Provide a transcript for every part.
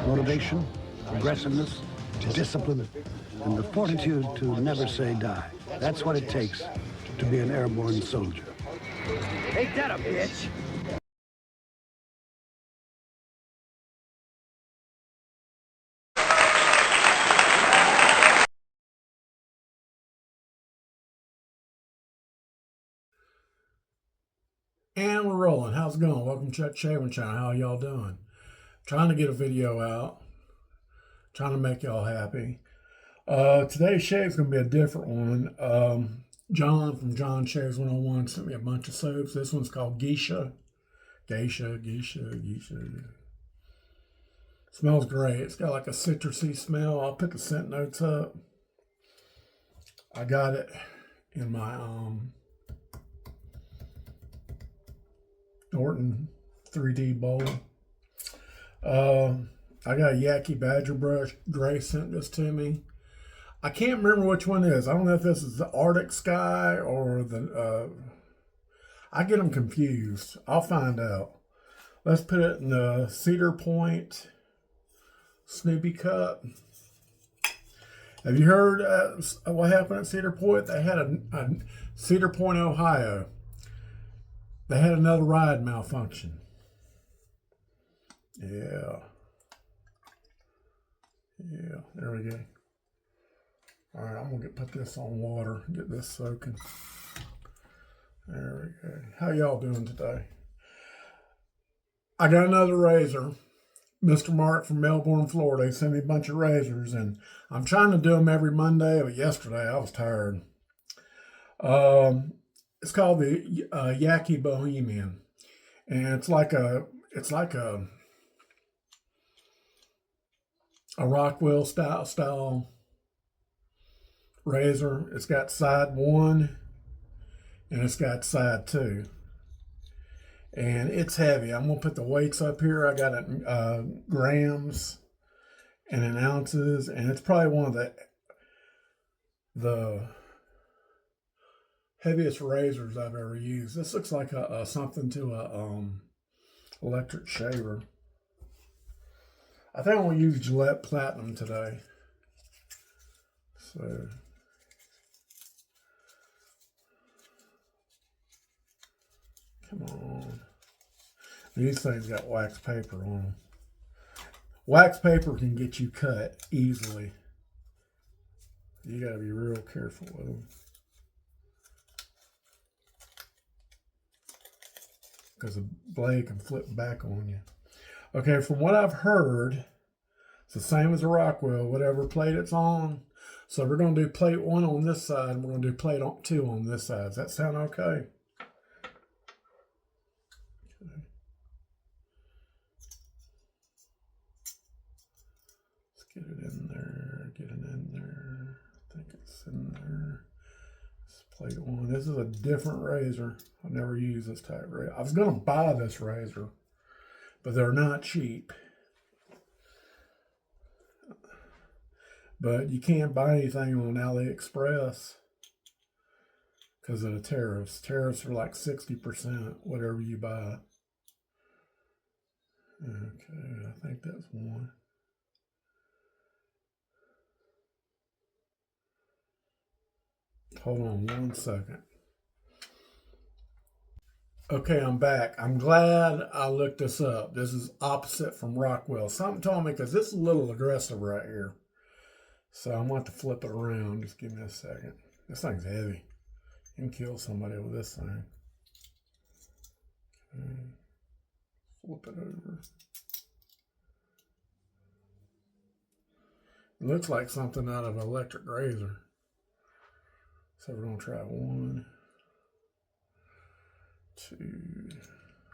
motivation, aggressiveness, discipline, and the fortitude to never say die. That's what it takes to be an airborne soldier. Ain't that a bitch? And we're rolling. How's it going? Welcome to Chuck Shaving Channel. How y'all doing? Trying to get a video out. Trying to make y'all happy. Today's shave's going to be a different one. John from John Shaves 101 sent me a bunch of soaps. This one's called Geisha. Geisha. Smells great. It's got like a citrusy smell. I'll put the scent notes up. I got it in my Norton 3D bowl. I got a Yaqi Badger Brush. Gray sent this to me. I can't remember which one it is. I don't know if this is the Arctic Sky or the... I get them confused. I'll find out. Let's put it in the Cedar Point Snoopy Cup. Have you heard what happened at Cedar Point? They had a Cedar Point, Ohio. They had another ride malfunction. Yeah, there we go. All right, I'm gonna put this on water, get this soaking. There we go. How y'all doing today? I got another razor. Mr. Mark from Melbourne, Florida. He sent me a bunch of razors, and I'm trying to do them every Monday, but yesterday I was tired. It's called the Yaqi Bohemian, and it's like a Rockwell style razor. It's got side 1 and it's got side 2, and it's heavy. I'm gonna put the weights up here. I got it in grams and in ounces, and it's probably one of the heaviest razors I've ever used. This looks like a something to a electric shaver. I think I'm gonna use Gillette Platinum today. So come on. These things got wax paper on them. Wax paper can get you cut easily. You gotta be real careful with them, because the blade can flip back on you. Okay, from what I've heard, it's the same as a Rockwell, whatever plate it's on. So we're going to do plate 1 on this side, and we're going to do plate 2 on this side. Does that sound okay? Let's get it in there, I think it's in there. Plate 1. This is a different razor. I've never used this type of razor. I was going to buy this razor, but they're not cheap. But you can't buy anything on AliExpress because of the tariffs. Tariffs are like 60%, whatever you buy. Okay, I think that's one. Hold on 1 second. Okay, I'm back. I'm glad I looked this up. This is opposite from Rockwell. Something told me, because this is a little aggressive right here. So I'm going to have to flip it around. Just give me a second. This thing's heavy. You can kill somebody with this thing. Okay. Flip it over. It looks like something out of an electric razor. So we're going to try 1, 2.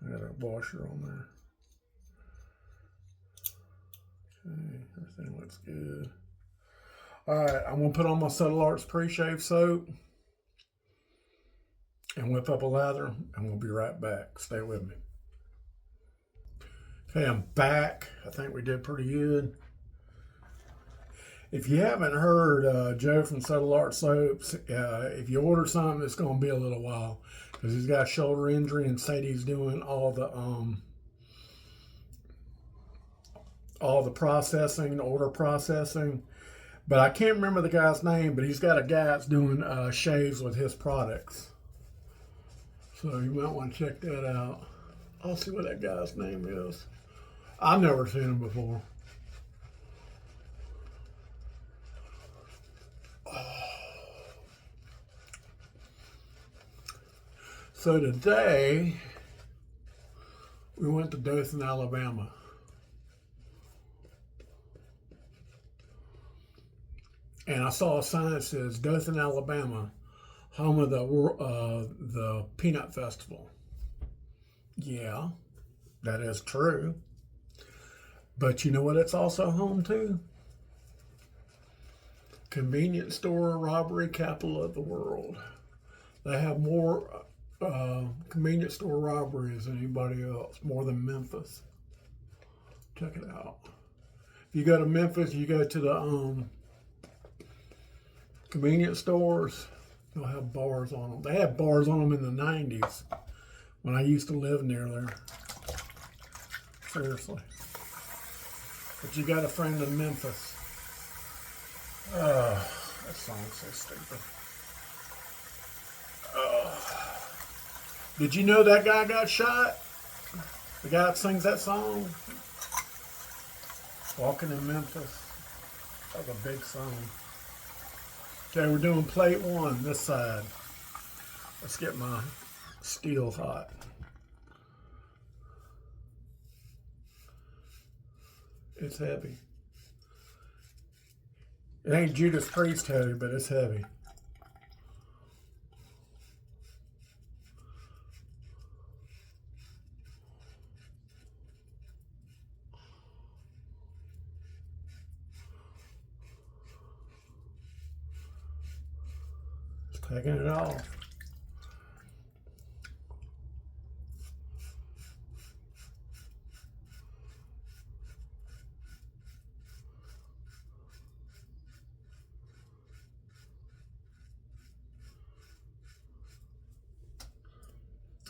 I got a washer on there. Okay, everything looks good. All right, I'm going to put on my Subtle Arts pre-shave soap and whip up a lather, and we'll be right back. Stay with me. Okay, I'm back. I think we did pretty good. If you haven't heard Joe from Subtle Art Soaps, if you order something, it's going to be a little while because he's got a shoulder injury, and Sadie's doing all all the processing, order processing. But I can't remember the guy's name, but he's got a guy that's doing shaves with his products. So you might want to check that out. I'll see what that guy's name is. I've never seen him before. So today, we went to Dothan, Alabama. And I saw a sign that says, Dothan, Alabama, home of the Peanut Festival. Yeah, that is true. But you know what it's also home to? Convenience store robbery capital of the world. They have more convenience store robberies than anybody else, more than Memphis. Check it out. If you go to Memphis, you go to the convenience stores, they'll have bars on them. They had bars on them in the 90s when I used to live near there. Seriously. But you got a friend in Memphis. That song's so stupid. Did you know that guy got shot? The guy that sings that song? Walking in Memphis. That was a big song. Okay, we're doing plate one, this side. Let's get my steel hot. It's heavy. It ain't Judas Priest heavy, but it's heavy. Just taking it off.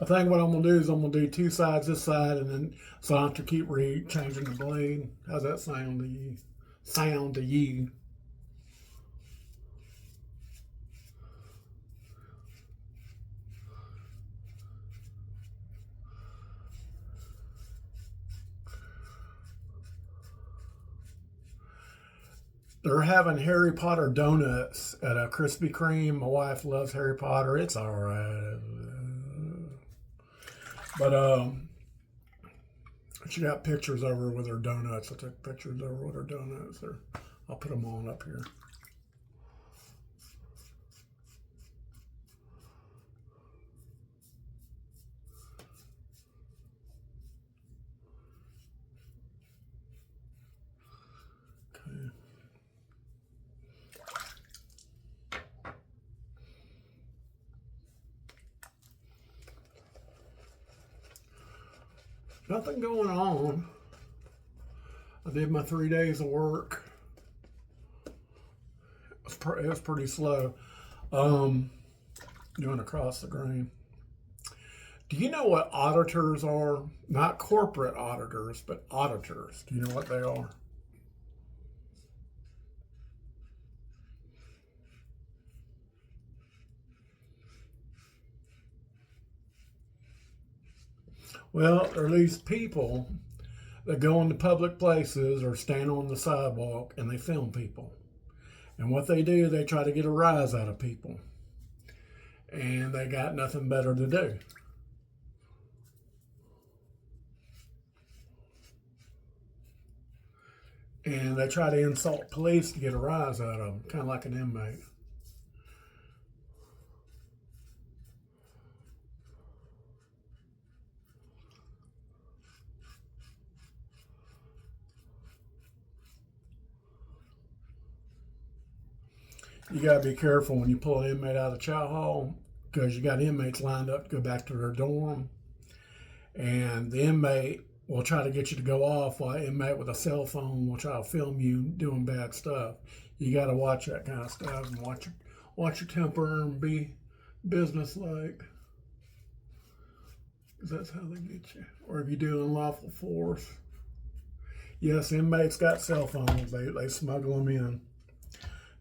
I think what I'm going to do is I'm going to do two sides this side, and then so I have to keep changing the blade. How's that sound to you? Sound to you? They're having Harry Potter donuts at a Krispy Kreme. My wife loves Harry Potter. It's all right. But she got pictures of her with her donuts. I took pictures of her with her donuts. I'll put them on up here. Okay. Nothing going on. I did my 3 days of work. It was pretty slow. Doing across the grain. Do you know what auditors are? Not corporate auditors, but auditors. Do you know what they are? Well, there are these people that go into public places or stand on the sidewalk and they film people. And what they do, they try to get a rise out of people. And they got nothing better to do. And they try to insult police to get a rise out of them, kind of like an inmate. You got to be careful when you pull an inmate out of chow hall, because you got inmates lined up to go back to their dorm, and the inmate will try to get you to go off while an inmate with a cell phone will try to film you doing bad stuff. You got to watch that kind of stuff and watch your temper and be businesslike, because that's how they get you. Or if you do unlawful force. Yes, inmates got cell phones. They smuggle them in.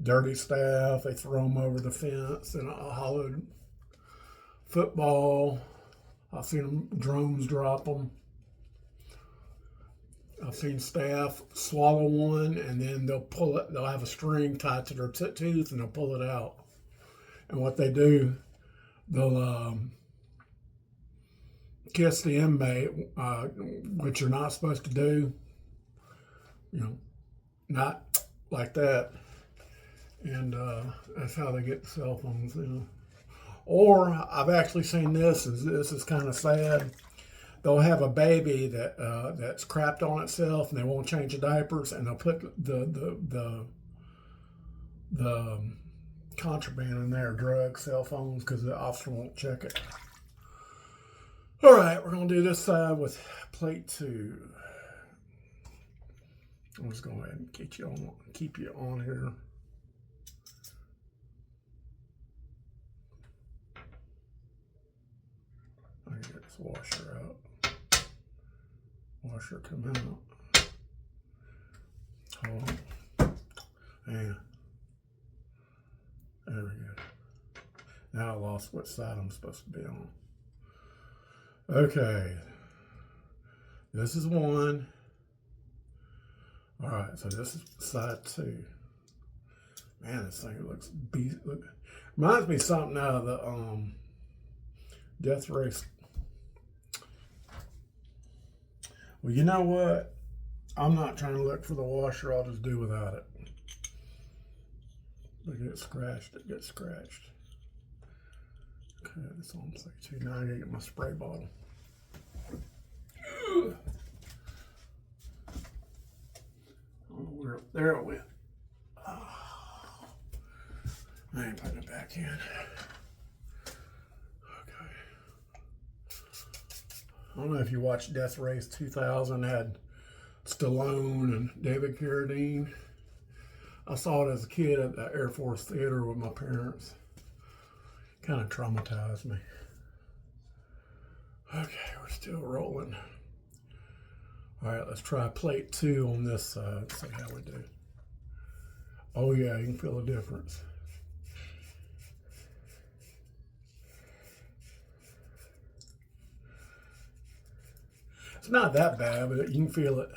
Dirty staff, they throw them over the fence in a hollowed football. I've seen them, drones drop them. I've seen staff swallow one and then they'll pull it. They'll have a string tied to their tooth and they'll pull it out. And what they do, they'll kiss the inmate, which you're not supposed to do. You know, not like that. And that's how they get the cell phones. You know. Or I've actually seen this. This is kind of sad. They'll have a baby that's crapped on itself, and they won't change the diapers, and they'll put the contraband in there, drugs, cell phones, because the officer won't check it. All right, we're gonna do this side with plate 2. I'm just going to go ahead and keep you on here. I get this washer out. Washer come out. Hold on. And there we go. Now I lost what side I'm supposed to be on. Okay. This is 1. All right, so this is side 2. Man, this thing looks reminds me of something out of the Death Race. Well, you know what? I'm not trying to look for the washer. I'll just do without it. If it gets scratched, it gets scratched. Okay, this on plate 2. Now I gotta get my spray bottle. Ugh. Where there it went. Oh, I ain't putting it back in. Okay. I don't know if you watched Death Race 2000. Had Stallone and David Carradine. I saw it as a kid at the Air Force Theater with my parents. Kind of traumatized me. Okay, we're still rolling. All right, let's try plate 2 on this side. See how we do. Oh yeah, you can feel the difference. It's not that bad, but you can feel it.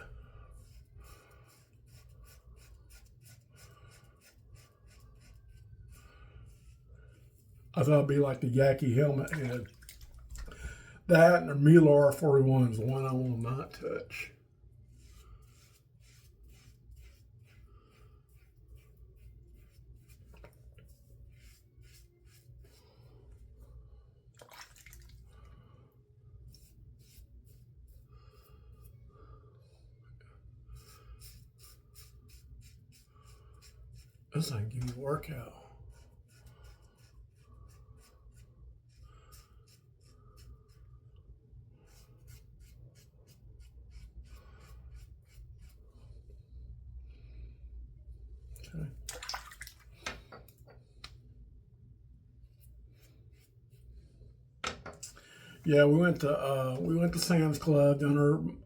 I thought it'd be like the Yaqi helmet head. That and the Mylar 41 is the one I will not touch. This ain't give me a workout. Okay. Yeah, we went to Sam's Club, done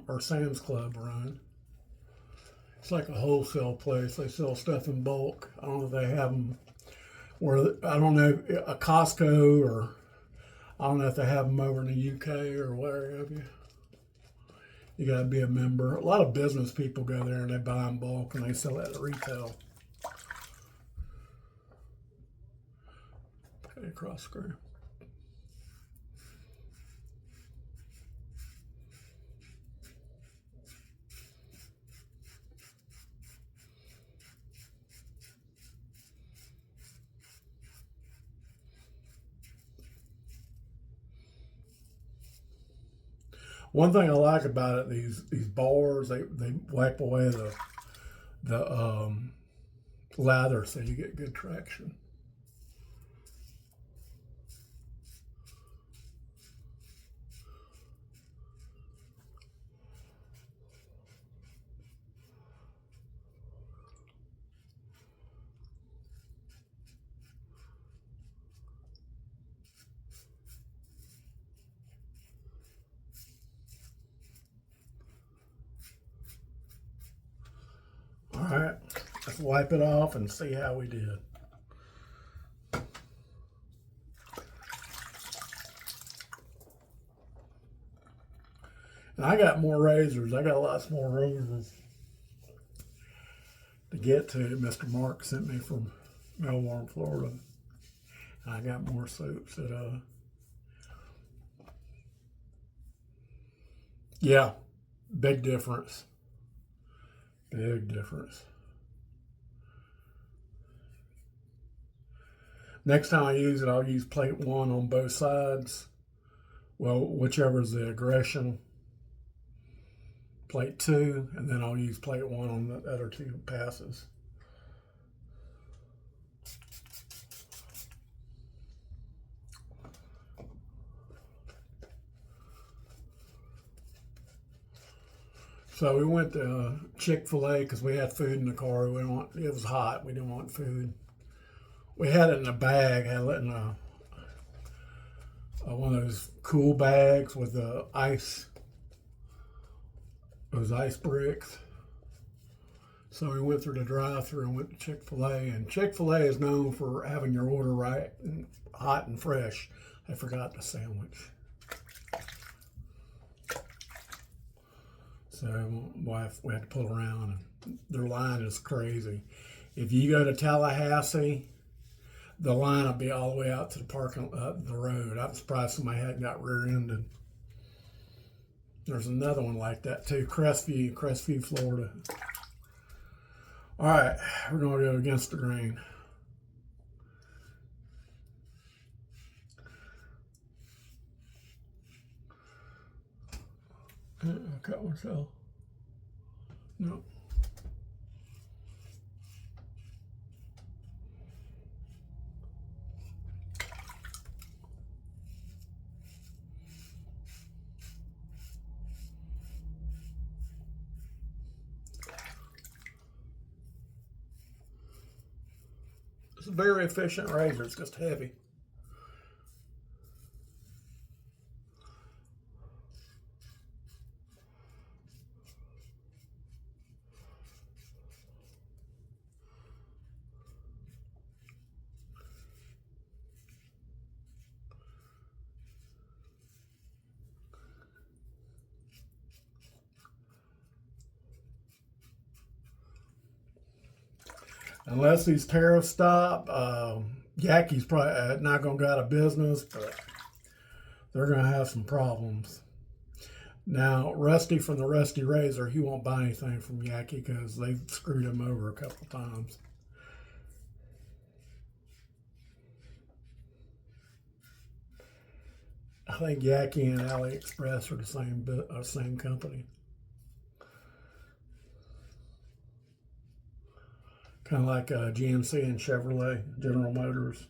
our Sam's Club run. It's like a wholesale place. They sell stuff in bulk. I don't know if they have them where, I don't know, a Costco, or I don't know if they have them over in the UK or where have you. You got to be a member. A lot of business people go there and they buy in bulk and they sell it at retail. Okay, cross screw. One thing I like about it, these bars, they wipe away the lather, so you get good traction. All right, let's wipe it off and see how we did. And I got more razors. I got lots more razors to get to. Mr. Mark sent me from Melbourne, Florida. And I got more soaps that, yeah, big difference. Big difference. Next time I use it, I'll use plate 1 on both sides. Well, whichever is the aggression. Plate 2, and then I'll use plate 1 on the other 2 passes. So we went to Chick-fil-A because we had food in the car. It was hot. We didn't want food. We had it in a bag. Had it in one of those cool bags with the ice. Those ice bricks. So we went through the drive-thru and went to Chick-fil-A. And Chick-fil-A is known for having your order right and hot and fresh. I forgot the sandwich. So wife, we had to pull around, and their line is crazy. If you go to Tallahassee, the line will be all the way out to the the road. I'm surprised somebody hadn't got rear-ended. There's another one like that too, Crestview, Florida. All right, we're gonna go against the grain. I cut myself. No. It's a very efficient razor. It's just heavy. Unless these tariffs stop, Yaqi's probably not going to go out of business, but they're going to have some problems. Now, Rusty from the Rusty Razor, he won't buy anything from Yaqi because they've screwed him over a couple times. I think Yaqi and AliExpress are the same company. Kind of like GMC and Chevrolet, General Motors.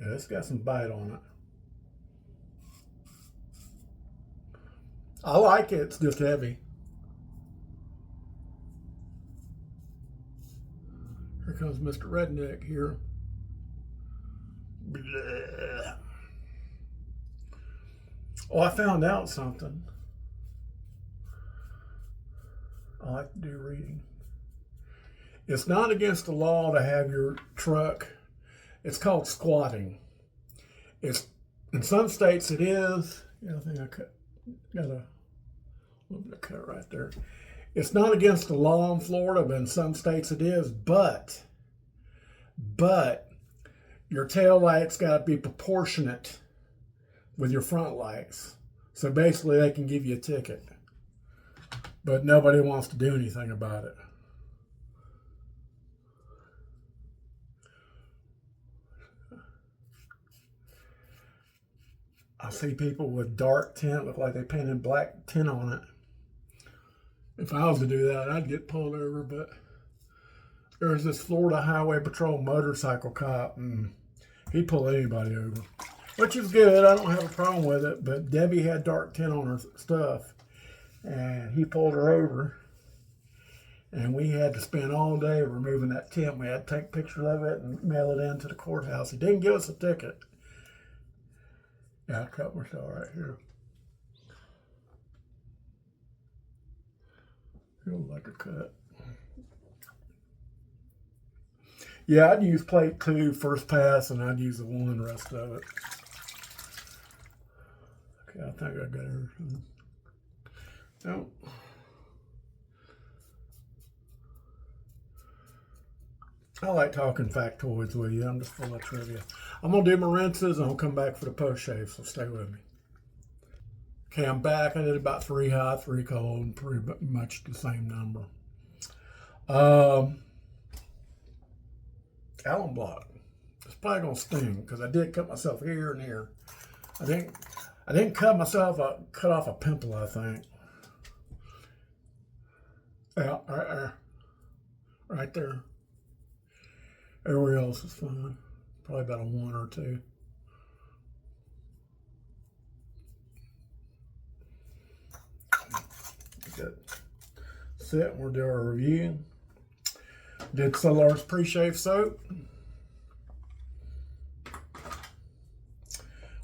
Yeah, it's got some bite on it. I like it, it's just heavy. Here comes Mr. Redneck here. Blah. Oh, I found out something. I like to do reading. It's not against the law to have your truck. It's called squatting. It's in some states it is. Yeah, I think I got a little bit of cut right there. It's not against the law in Florida, but in some states it is. But your tail lights got to be proportionate with your front lights. So basically, they can give you a ticket, but nobody wants to do anything about it. I see people with dark tint, look like they painted black tint on it. If I was to do that, I'd get pulled over, but there's this Florida Highway Patrol motorcycle cop, and he'd pull anybody over, which is good. I don't have a problem with it, but Debbie had dark tint on her stuff, and he pulled her over, And we had to spend all day removing that tent. We had to take pictures of it and mail it in to the courthouse. He didn't give us a ticket. Yeah, I cut myself right here. Feels like a cut. Yeah, I'd use plate 2 first pass, and I'd use the 1 rest of it. Okay, I think I got everything. No. I like talking factoids with you. I'm just full of trivia. I'm going to do my rinses, and I'll come back for the post shave, so stay with me. Okay, I'm back. I did about 3 hot, 3 cold, and pretty much the same number. Allen block. It's probably going to sting, because I did cut myself here and here. I didn't cut myself, I cut off a pimple, I think. Yeah, right there. Right there. Everywhere else is fine. Probably about a 1 or 2. Good. Sit, we'll do our review. Did Solar's pre-shave soap.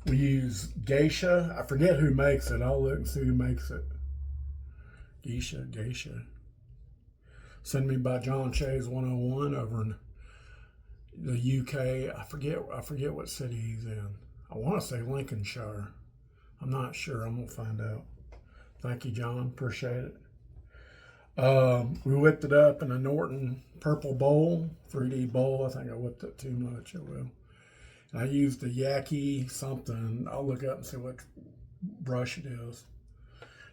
We use Geisha. I forget who makes it. I'll look and see who makes it. Geisha. Sent me by John Shays 101 over in the UK. I forget what city he's in. I want to say Lincolnshire. I'm not sure. I'm gonna find out. Thank you, John. Appreciate it. We whipped it up in a Norton purple bowl, 3D bowl. I think I whipped it too much. It will. And I used a Yaqi something. I'll look up and see what brush it is.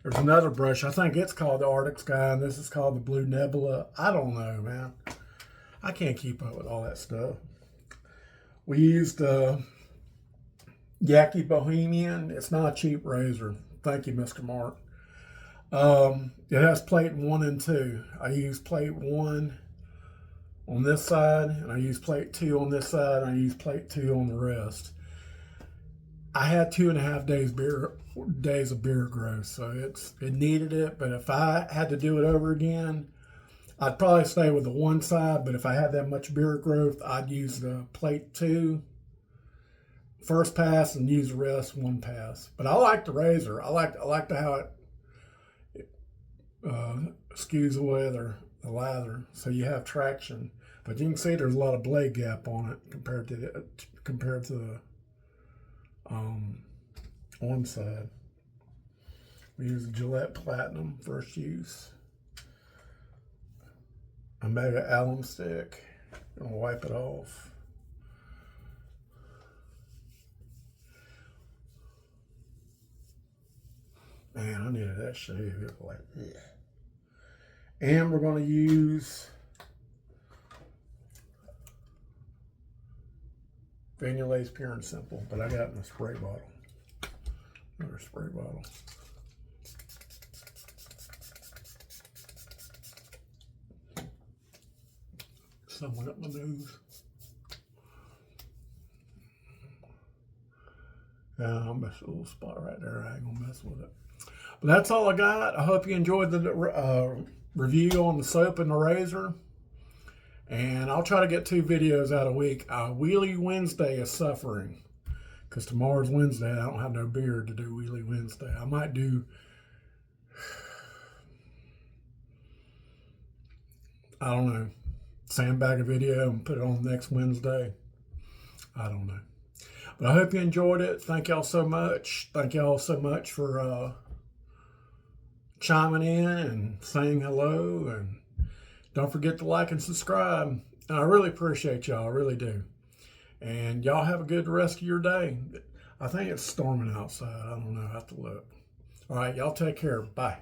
There's another brush. I think it's called the Arctic Sky, and this is called the Blue Nebula. I don't know, man. I can't keep up with all that stuff. We used Yaqi Bohemian. It's not a cheap razor. Thank you, Mr. Mark. It has plate 1 and 2. I use plate 1 on this side, and I use plate 2 on this side, and I use plate 2 on the rest. I had 2.5 days of beard growth, so it needed it. But if I had to do it over again, I'd probably stay with the one side. But if I had that much beard growth, I'd use the plate 2 first pass and use the rest 1 pass. But I like the razor. I like how it skews away the lather, so you have traction. But you can see there's a lot of blade gap on it compared to the one side. We use Gillette Platinum first use. I made an alum stick. I'm gonna wipe it off. Man, I needed that shave. It was like, yeah. And we're going to use Vanillase Pure and Simple, but I got it in a spray bottle. Another spray bottle. Someone up my nose. Yeah, I'll mess with a little spot right there. I ain't gonna mess with it. But that's all I got. I hope you enjoyed the review on the soap and the razor. And I'll try to get 2 videos out a week. Wheelie Wednesday is suffering, because tomorrow's Wednesday. I don't have no beard to do Wheelie Wednesday. I might do, I don't know, sandbag a video and put it on next Wednesday. I don't know. But I hope you enjoyed it. Thank y'all so much. Thank y'all so much for chiming in and saying hello. And don't forget to like and subscribe. I really appreciate y'all. I really do. And y'all have a good rest of your day. I think it's storming outside. I don't know. I have to look. All right. Y'all take care. Bye.